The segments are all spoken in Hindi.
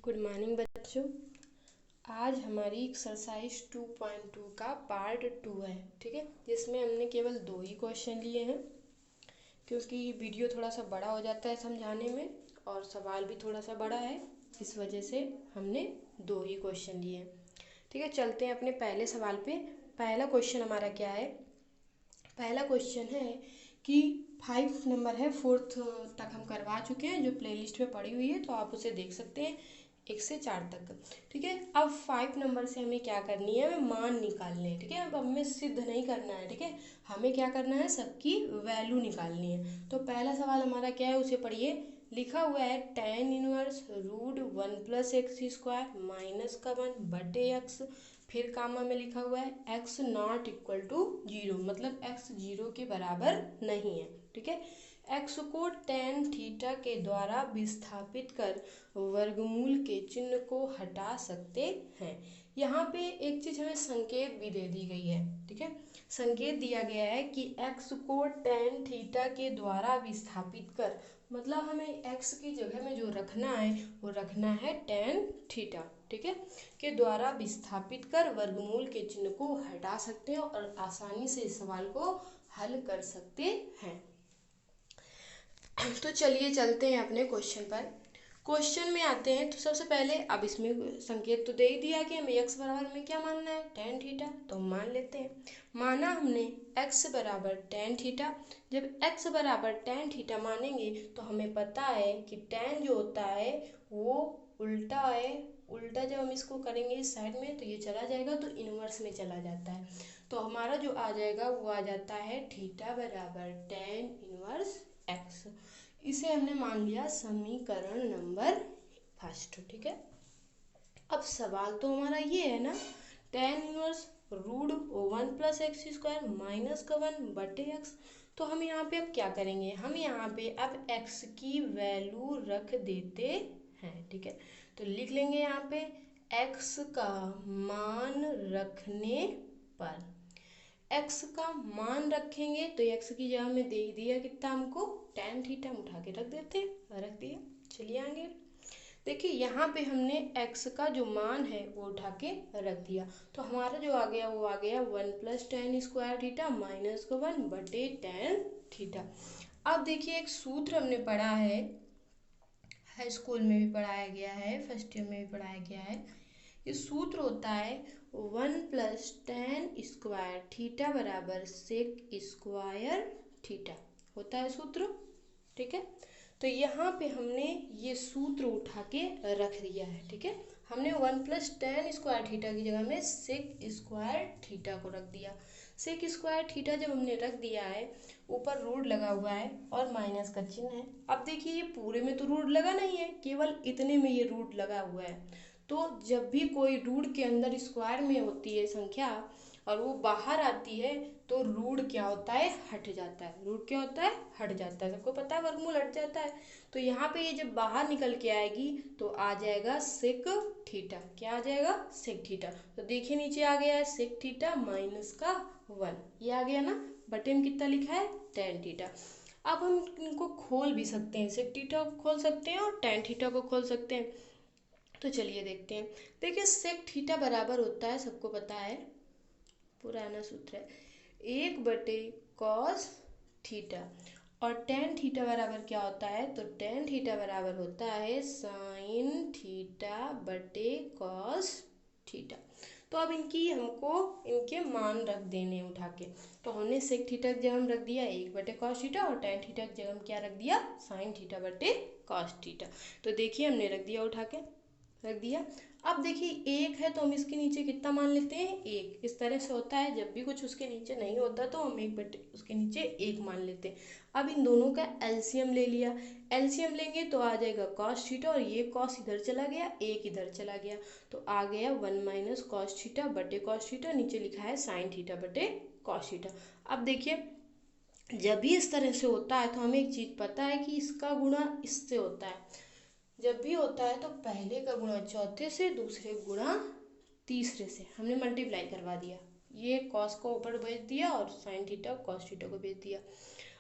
गुड मॉर्निंग बच्चों। आज हमारी एक्सरसाइज 2.2 का पार्ट 2 है, ठीक है, जिसमें हमने केवल 2 ही क्वेश्चन लिए हैं क्योंकि वीडियो थोड़ा सा बड़ा हो जाता है समझाने में और सवाल भी थोड़ा सा बड़ा है, इस वजह से हमने 2 ही क्वेश्चन लिए हैं। ठीक है, चलते हैं अपने पहले सवाल पे। पहला क्वेश्चन हमारा क्या है? पहला क्वेश्चन है कि 5 नंबर है, 4th तक हम करवा चुके हैं, जो प्लेलिस्ट में पड़ी हुई है, तो आप उसे देख सकते हैं 1 से 4 तक। ठीक है, अब 5 नंबर से हमें क्या करनी है? हमें मान निकालने हैं। ठीक है, अब हमें सिद्ध नहीं करना है। ठीक है, हमें क्या करना है? सबकी वैल्यू निकालनी है। तो पहला सवाल हमारा क्या है, उसे पढ़िए। लिखा हुआ है tan inverse root 1 + x square minus का 1 बटे एक्स, फिर कामा में लिखा हुआ है x नॉट इक्वल टू 0, मतलब x 0 के बराबर नहीं है। ठीक है, x को tan थीटा के द्वारा विस्थापित कर वर्गमूल के चिन्ह को हटा सकते हैं। यहाँ पे एक चीज हमें संकेत भी दे दी गई है। ठीक है, संकेत दिया गया है कि x को tan थीटा के द्वारा विस्थापित कर, मतलब हमें x की जगह में जो रखना है वो रखना है tan थीटा, ठीक है, के द्वारा विस्थापित कर वर्गमूल के चिन्ह को हटा सकते हैं और आसानी से इस सवाल को हल कर सकते हैं। तो चलिए चलते हैं अपने क्वेश्चन पर। क्वेश्चन में आते हैं तो सबसे पहले, अब इसमें संकेत तो दे ही दिया कि हमें x बराबर में क्या मानना है? tan theta. तो मान लेते हैं, माना हमने x बराबर tan थीटा। जब x बराबर tan थीटा मानेंगे तो हमें पता है कि tan जो होता है वो उल्टा है। उल्टा जब हम इसको करेंगे इस साइड में तो ये चला जाएगा, तो इनवर्स में चला जाता है। तो हमारा जो आ जाएगा वो आ जाता है थीटा बराबर tan इनवर्स x। इसे हमने मान लिया समीकरण नंबर 1। ठीक है, अब सवाल तो हमारा ये है ना, tan inverse root 1 + x square minus का 1 बटे एक्स। तो हम यहाँ पे अब क्या करेंगे? हम यहाँ पे अब x की वैल्यू रख देते हैं। ठीक है, तो लिख लेंगे यहाँ पे x का मान रखने पर, x का मान रखेंगे तो x की जगह में दे दिया कितना हमको, tan थीटा, हम उठा के रख देते हैं, रख दिया। चलिए आगे देखिए, यहाँ पे हमने x का जो मान है वो उठा के रख दिया, तो हमारा जो आ गया वो आ गया 1 + tan स्क्वायर थीटा माइनस का 1 बटे tan थीटा। अब देखिए, एक सूत्र हमने पढ़ा है, हाई स्कूल में भी पढ़ाया गया है, फर्स्ट ईयर में भी पढ़ाया गया है। ये सूत्र होता है 1 + tan स्क्वायर थीटा बराबर सेक स्क्वायर थीटा, होता है सूत्र। ठीक है, तो यहाँ पे हमने ये सूत्र उठा के रख दिया है। ठीक है, हमने 1 + tan स्क्वायर थीटा की जगह में सेक स्क्वायर थीटा को रख दिया। सेक स्क्वायर थीटा जब हमने रख दिया है, ऊपर रूट लगा हुआ है और माइनस का चिन्ह है। अब देखिए, ये पूरे में तो रूट लगा नहीं है, केवल इतने में ये रूट लगा हुआ है। तो जब भी कोई रूट के अंदर स्क्वायर में होती है संख्या और वो बाहर आती है तो रूट क्या होता है? हट जाता है। रूट क्या होता है? हट जाता है। सबको पता है वर्गमूल हट जाता है। तो यहाँ पे ये जब बाहर निकल के आएगी तो आ जाएगा सेक थीटा। क्या आ जाएगा? Sec theta. तो देखिए नीचे आ गया है सेक थीटा माइनस का 1, ये आ गया ना, बटे में कितना लिखा है? tan theta. अब हम इनको खोल भी सकते हैं, सेक थीटा को खोल सकते हैं और tan थीटा को खोल सकते हैं। तो चलिए देखते हैं। देखिए, सेक थीटा बराबर होता है, सबको पता है, पुराना सूत्र है, 1 बटे कॉस थीटा। और tan थीटा बराबर क्या होता है? तो tan थीटा बराबर होता है साइन थीटा बटे कॉस थीटा। तो अब हमको इनके मान रख देने उठा के। तो हमने सेक थीटा की जगह हम रख दिया 1 बटे कॉस थीटा और tan थीटा की जगह हम क्या रख दिया? साइन थीटा बटे कॉस थीटा। तो देखिए हमने रख दिया, उठा के रख दिया। अब देखिए 1 है तो हम इसके नीचे कितना मान लेते हैं? 1। इस तरह से होता है, जब भी कुछ उसके नीचे नहीं होता तो हम 1 बटे उसके नीचे 1 मान लेते हैं। अब इन दोनों का एलसीएम ले लिया। एलसीएम लेंगे तो आ जाएगा कॉस थीटा, और ये कॉस इधर चला गया, 1 इधर चला गया, तो आ गया 1 - कॉस थीटा बटे कॉस थीटा। नीचे लिखा है साइन थीटा बटे कॉस थीटा। अब देखिए, जब भी इस तरह से होता है तो हमें एक चीज़ पता है कि इसका गुणा इससे होता है। जब भी होता है तो पहले का गुणा चौथे से, दूसरे गुणा तीसरे से, हमने मल्टीप्लाई करवा दिया। ये कॉस को ऊपर भेज दिया और साइन थीटा कॉस थीटा को भेज दिया।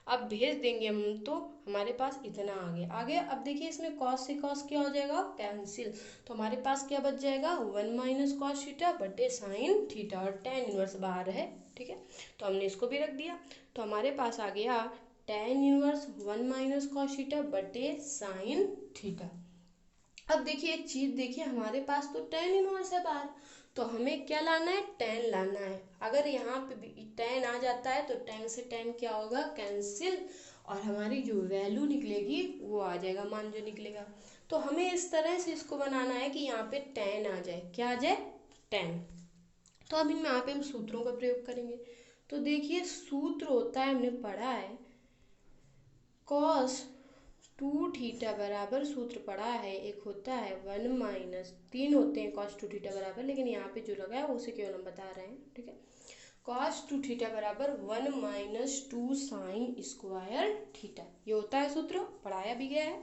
अब भेज देंगे हम तो हमारे पास इतना आ गया। अब देखिए इसमें कॉस से कॉस क्या हो जाएगा, कैंसिल। तो हमारे पास क्या बच जाएगा, 1 माइनस कॉस थीटा बटे साइन थीटा, और टेन इनवर्स बाहर है, ठीक है। तो हमने इसको भी रख दिया। तो हमारे पास आ गया tan inverse 1 minus cos theta बटे साइन थीटा। अब देखिए एक चीज देखिए, हमारे पास तो टेन इनवर्स है बाहर, तो हमें क्या लाना है, टेन लाना है। अगर यहाँ पे टेन आ जाता है तो टेन से टेन क्या होगा, कैंसिल, और हमारी जो वैल्यू निकलेगी वो आ जाएगा, मान जो निकलेगा। तो हमें इस तरह से इसको बनाना है कि यहाँ पे टेन आ जाए, क्या आ जाए, टेन। तो अब यहाँ पे हम सूत्रों का प्रयोग करेंगे। तो देखिए सूत्र होता है, हमने पढ़ा है कॉस टू थीटा बराबर, सूत्र पढ़ा है, एक होता है 1 माइनस, तीन होते हैं कॉस टू थीटा बराबर, लेकिन यहाँ पे जो लगा है उसे केवल हम बता रहे हैं, ठीक है। कॉस टू थीटा बराबर 1 माइनस 2 साइन स्क्वायर थीटा, ये होता है सूत्र, पढ़ाया भी गया है।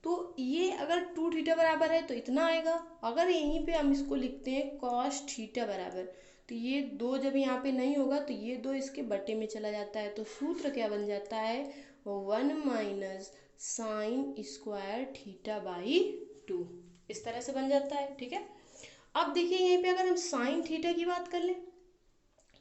तो ये अगर टू थीटा बराबर है तो इतना आएगा। अगर यहीं पे हम इसको लिखते हैं कॉस थीटा बराबर, तो ये दो जब यहाँ पे नहीं होगा तो ये दो इसके बटे में चला जाता है, तो सूत्र क्या बन जाता है, 1 minus sine square theta by 2, इस तरह से बन जाता है, ठीक है। अब देखिए यहीं पे अगर हम साइन थीटा की बात कर लें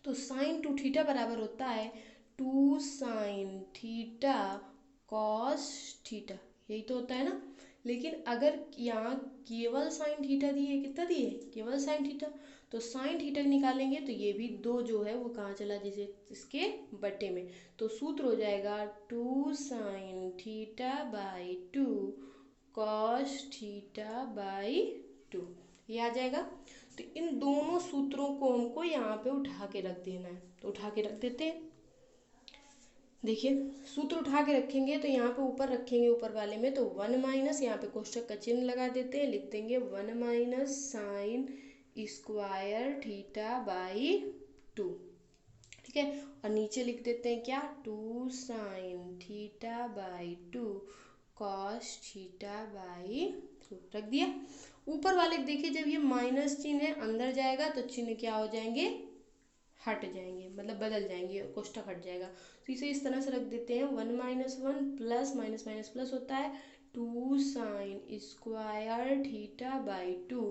तो साइन टू थीटा बराबर होता है 2 साइन थीटा कॉस थीटा, यही तो होता है ना। लेकिन अगर यहाँ केवल साइन थीटा दिए, कितना दिए, केवल साइन थीटा, तो साइन थीटा निकालेंगे तो ये भी दो जो है वो कहाँ चला, जैसे इसके बटे में, तो सूत्र हो जाएगा 2 sine theta by 2 cos theta by 2, ये आ जाएगा। तो इन दोनों सूत्रों को हमको यहाँ पे उठा के रख देना है, तो उठा के रख देते हैं। देखिए सूत्र उठा के रखेंगे तो यहाँ पे ऊपर रखेंगे, ऊपर वाले में तो 1 माइनस, यहाँ पे कोष्टक का चिन्ह लगा देते हैं, लिख देंगे 1 minus sine square theta by 2, ठीक है। और नीचे लिख देते हैं क्या, 2 sine theta by 2 cos theta by 2, रख दिया। ऊपर वाले देखिए जब ये माइनस चिन्ह है अंदर जाएगा तो चिन्ह क्या हो जाएंगे, हट जाएंगे, मतलब बदल जाएंगे, कोष्टक हट जाएगा। तो इसे इस तरह से रख देते हैं 1 minus 1 plus minus minus plus होता है 2 साइन स्क्वायर थीटा बाई 2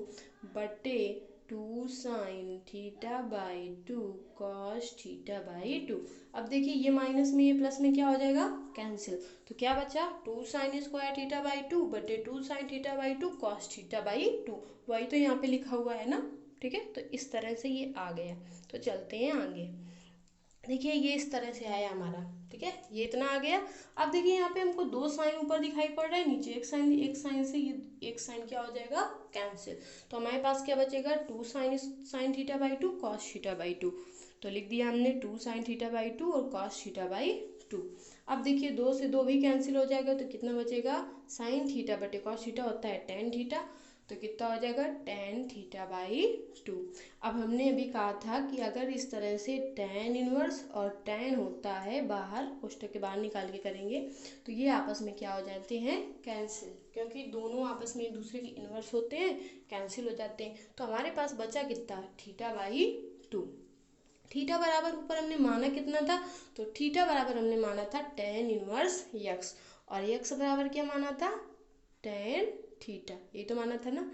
बटे 2 sine theta by 2 cos theta by 2। अब देखिए ये माइनस में ये प्लस में क्या हो जाएगा, कैंसिल। तो क्या बचा, 2 साइन स्क्वायर थीटा बाई 2 बटे 2 sine theta by 2 cos theta by 2, वही तो यहाँ पे लिखा हुआ है ना, ठीक है। तो इस तरह से ये आ गया। तो चलते हैं आगे, देखिए ये इस तरह से आया हमारा, ठीक है, ये इतना आ गया। अब देखिए यहाँ पे हमको दो साइन ऊपर दिखाई पड़ रहा है, नीचे एक साइन से ये एक साइन क्या हो जाएगा, कैंसिल। तो हमारे पास क्या बचेगा, 2 sine theta by 2 cos theta by 2, तो लिख दिया हमने 2 साइन थीटा बाई 2 और कॉस थीटा बाई 2। अब देखिए दो से दो भी कैंसिल हो जाएगा, तो कितना बचेगा, साइन थीटा बटे कॉस थीटा होता है टेन थीटा, तो कितना हो जाएगा, टेन थीटा बाई 2। अब हमने अभी कहा था कि अगर इस तरह से टेन इनवर्स और टेन होता है बाहर, कोष्टक के बाहर निकाल के करेंगे तो ये आपस में क्या हो जाते हैं, कैंसिल, क्योंकि दोनों आपस में एक दूसरे के इनवर्स होते हैं, कैंसिल हो जाते हैं। तो हमारे पास बचा कितना, थीटा बाई 2। थीटा बराबर ऊपर हमने माना कितना था, तो थीटा बराबर हमने माना था टेन इनवर्स यक्स, और यक्स बराबर क्या माना था, टेन थीटा, ये तो माना था ना।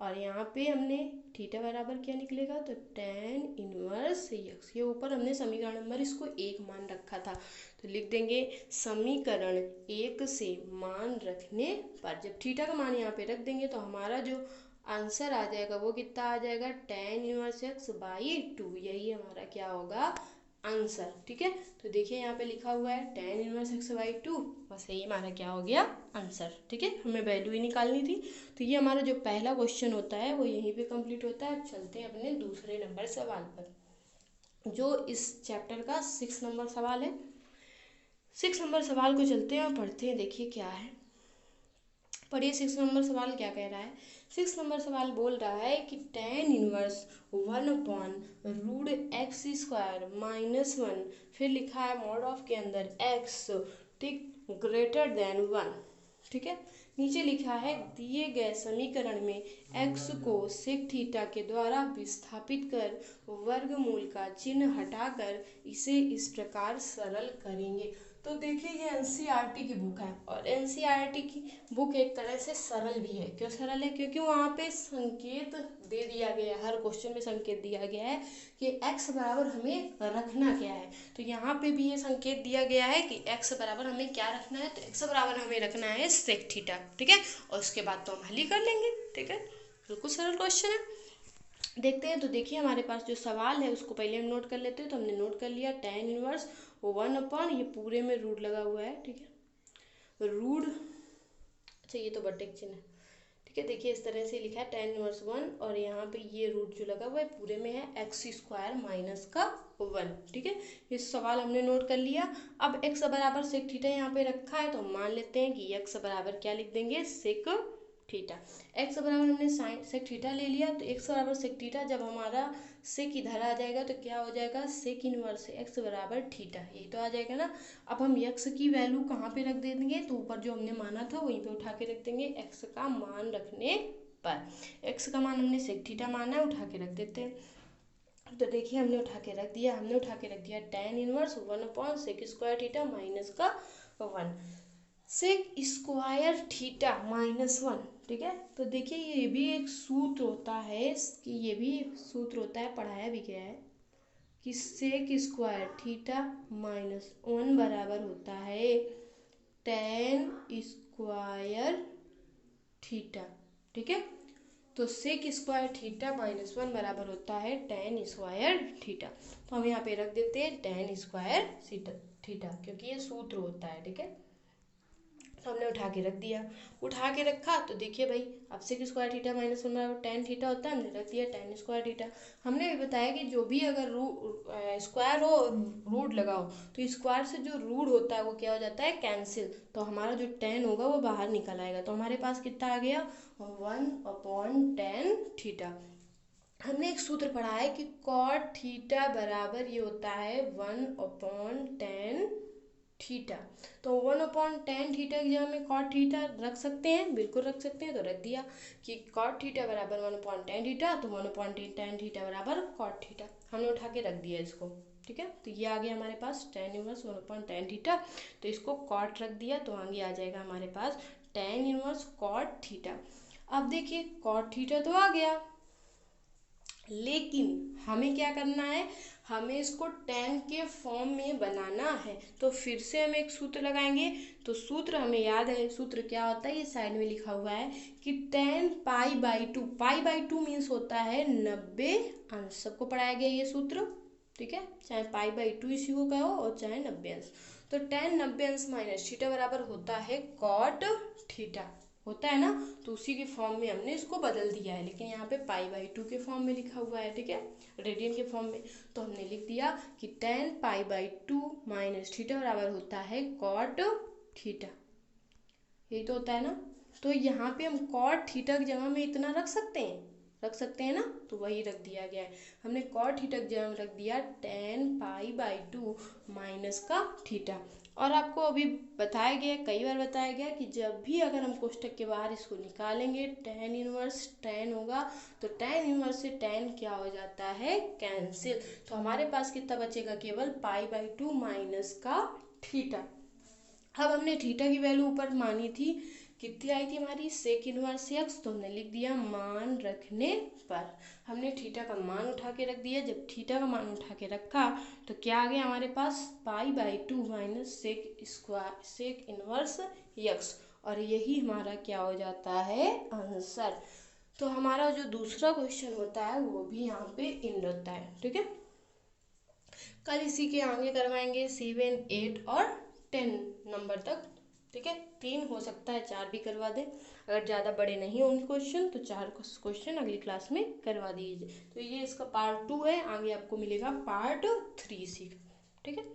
और यहाँ पे हमने थीटा बराबर क्या निकलेगा, तो टेन इनवर्स यक्स, ये ऊपर हमने समीकरण नंबर इसको 1 मान रखा था, तो लिख देंगे समीकरण 1 से मान रखने पर, जब थीटा का मान यहाँ पे रख देंगे तो हमारा जो आंसर आ जाएगा वो कितना आ जाएगा, टेन इनवर्स एक्स बाई 2, यही हमारा क्या होगा, आंसर, ठीक है। तो देखिए यहाँ पे लिखा हुआ है टेन इनवर्स एक्स बाई 2, बस यही हमारा क्या हो गया, आंसर, ठीक है। हमें वैल्यू ही निकालनी थी। तो ये हमारा जो पहला क्वेश्चन होता है वो यहीं पे कंप्लीट होता है। चलते हैं अपने दूसरे नंबर सवाल पर, जो इस चैप्टर का 6 नंबर सवाल है। 6 नंबर सवाल को चलते हैं और पढ़ते हैं, देखिए क्या है, पढ़िए 6 नंबर सवाल क्या कह रहा है। 6 नंबर सवाल बोल रहा है कि टेन इनवर्स 1/√x² माइनस 1, फिर लिखा है मॉड ऑफ के अंदर x, ठीक, ग्रेटर देन 1, ठीक है। नीचे लिखा है दिए गए समीकरण में x को सेक थीटा के द्वारा विस्थापित कर वर्गमूल का चिन्ह हटाकर इसे इस प्रकार सरल करेंगे। तो देखिए ये एनसीईआरटी की बुक है, और एनसीईआरटी की बुक एक तरह से सरल भी है। क्यों सरल है? क्योंकि वहाँ पे संकेत दे दिया गया है, हर क्वेश्चन में संकेत दिया गया है कि एक्स बराबर हमें रखना क्या है। तो यहाँ पे भी ये संकेत दिया गया है कि एक्स बराबर हमें क्या रखना है, तो एक्स बराबर हमें रखना है सेक थीटा, ठीक है। और उसके बाद तो हम हल ही कर लेंगे, ठीक है। बिल्कुल सरल क्वेश्चन है। देखते हैं। तो देखिए हमारे पास जो सवाल है उसको पहले हम नोट कर लेते हैं। तो हमने नोट कर लिया tan इनवर्स 1/, ये पूरे में रूट लगा हुआ है, ठीक है, रूट। अच्छा ये तो बटे चिन्ह है, ठीक है। देखिए इस तरह से लिखा है tan इनवर्स 1, और यहाँ पे ये रूट जो लगा हुआ है पूरे में है x² माइनस का 1, ठीक है। ये सवाल हमने नोट कर लिया। अब x बराबर सेक थीटा यहाँ पे रखा है, तो हम मान लेते हैं कि x बराबर क्या लिख देंगे, सेक थीटा। x बराबर हमने साइन सेक थीटा ले लिया, तो x बराबर सेक थीटा जब हमारा सेक इधर आ जाएगा तो क्या हो जाएगा, सेक इनवर्स x बराबर थीटा, यही तो आ जाएगा ना। अब हम x की वैल्यू कहाँ पे रख देंगे, तो ऊपर जो हमने माना था वहीं पे उठा के रख देंगे। x का मान रखने पर x का मान हमने सेक थीटा माना है, उठा के रख देते हैं। तो देखिए हमने उठा के रख दिया, tan inverse 1/sec² theta minus का 1, सेक स्क्वायर थीटा माइनस 1, ठीक है। तो देखिए ये भी एक सूत्र होता है, कि ये भी सूत्र होता है, पढ़ाया भी गया है कि सेक स्क्वायर थीटा माइनस 1 बराबर होता है tan स्क्वायर थीटा, ठीक है। तो सेक स्क्वायर थीटा माइनस 1 बराबर होता है tan स्क्वायर थीटा। तो हम यहाँ पे रख देते हैं tan स्क्वायर थीटा, क्योंकि ये सूत्र होता है, ठीक है। तो हमने उठा के रख दिया, उठा के रखा। तो देखिए भाई अब सेक स्क्वायर थीटा माइनस 1 बराबर tan थीटा होता है, हमने रख दिया tan स्क्वायर थीटा। हमने भी बताया कि जो भी अगर स्क्वायर हो रूट लगाओ, तो स्क्वायर से जो रूट होता है वो क्या हो जाता है, कैंसिल। तो हमारा जो tan होगा वो बाहर निकल आएगा। तो हमारे पास कितना आ गया, 1/tan थीटा। हमने एक सूत्र पढ़ा है कि कॉट थीटा बराबर ये होता है 1/tan थीटा। तो 1/tan थीटा की जगह में कॉट थीटा रख सकते हैं, बिल्कुल रख सकते हैं। तो रख दिया कि कॉट थीटा बराबर 1/tan थीटा, तो 1/tan थीटा बराबर कॉट थीटा, हमने उठा के रख दिया इसको, ठीक है। तो ये आ गया हमारे पास tan इनवर्स 1/tan थीटा। तो इसको कॉट रख दिया, तो आगे आ जाएगा हमारे पास tan इनवर्स कॉट थीटा। अब देखिए कॉट थीटा तो आ गया, लेकिन हमें क्या करना है, हमें इसको tan के फॉर्म में बनाना है। तो फिर से हम एक सूत्र लगाएंगे। तो सूत्र हमें याद है, सूत्र क्या होता है, ये साइड में लिखा हुआ है कि tan π/2, π/2 मीन्स होता है 90 अंश। सबको पढ़ाया गया ये सूत्र, ठीक है, चाहे π/2 इसी को कहो और चाहे 90 अंश। तो tan 90 अंश माइनस थीटा बराबर होता है कॉट थीटा, होता है ना। तो उसी के फॉर्म में हमने इसको बदल दिया है, लेकिन यहाँ पे π/2 के फॉर्म में लिखा हुआ है, ठीक है, रेडियन के फॉर्म में। तो हमने लिख दिया कि tan π/2 माइनस थीटा बराबर होता है कॉट थीटा, यही तो होता है ना। तो यहाँ पे हम कॉट थीटा की जगह में इतना रख सकते हैं, रख सकते हैं ना। तो वही रख दिया गया है, हमने कॉट थीटा की जगह में रख दिया tan π/2 माइनस का थीटा। और आपको अभी बताया गया, कई बार बताया गया कि जब भी अगर हम कोष्टक के बाहर इसको निकालेंगे tan इनवर्स tan होगा, तो tan इनवर्स से tan क्या हो जाता है, कैंसिल। तो हमारे पास कितना बचेगा, केवल π/2 माइनस का थीटा। अब हमने थीटा की वैल्यू ऊपर मानी थी, कितनी आई थी हमारी, सेक इनवर्स x। तो हमने लिख दिया मान रखने पर, हमने थीटा का मान उठा के रख दिया। जब थीटा का मान उठा के रखा तो क्या आ गया हमारे पास, π/2 माइनस सेक इनवर्स x, और यही हमारा क्या हो जाता है, आंसर। तो हमारा जो दूसरा क्वेश्चन होता है वो भी यहाँ पे इन रहता है, ठीक है। कल इसी के आगे करवाएंगे 7, 8 और 10 नंबर तक, ठीक है। 3 हो सकता है 4 भी करवा दें, अगर ज़्यादा बड़े नहीं होंगे क्वेश्चन तो 4 क्वेश्चन अगली क्लास में करवा दीजिए। तो ये इसका पार्ट 2 है, आगे आपको मिलेगा पार्ट 3 सीख, ठीक है।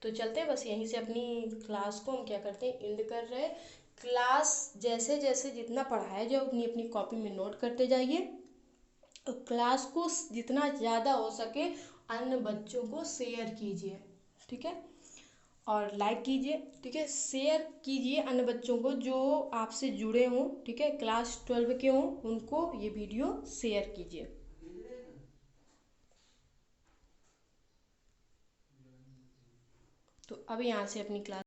तो चलते हैं, बस यहीं से अपनी क्लास को हम क्या करते हैं, एंड कर रहे हैं। क्लास जैसे जैसे जितना पढ़ाया जाए अपनी अपनी कॉपी में नोट करते जाइए, और क्लास को जितना ज़्यादा हो सके अन्य बच्चों को शेयर कीजिए, ठीक है, और लाइक कीजिए, ठीक है, शेयर कीजिए अन्य बच्चों को जो आपसे जुड़े हों, ठीक है, क्लास 12 के हों, उनको ये वीडियो शेयर कीजिए। तो अब यहाँ से अपनी क्लास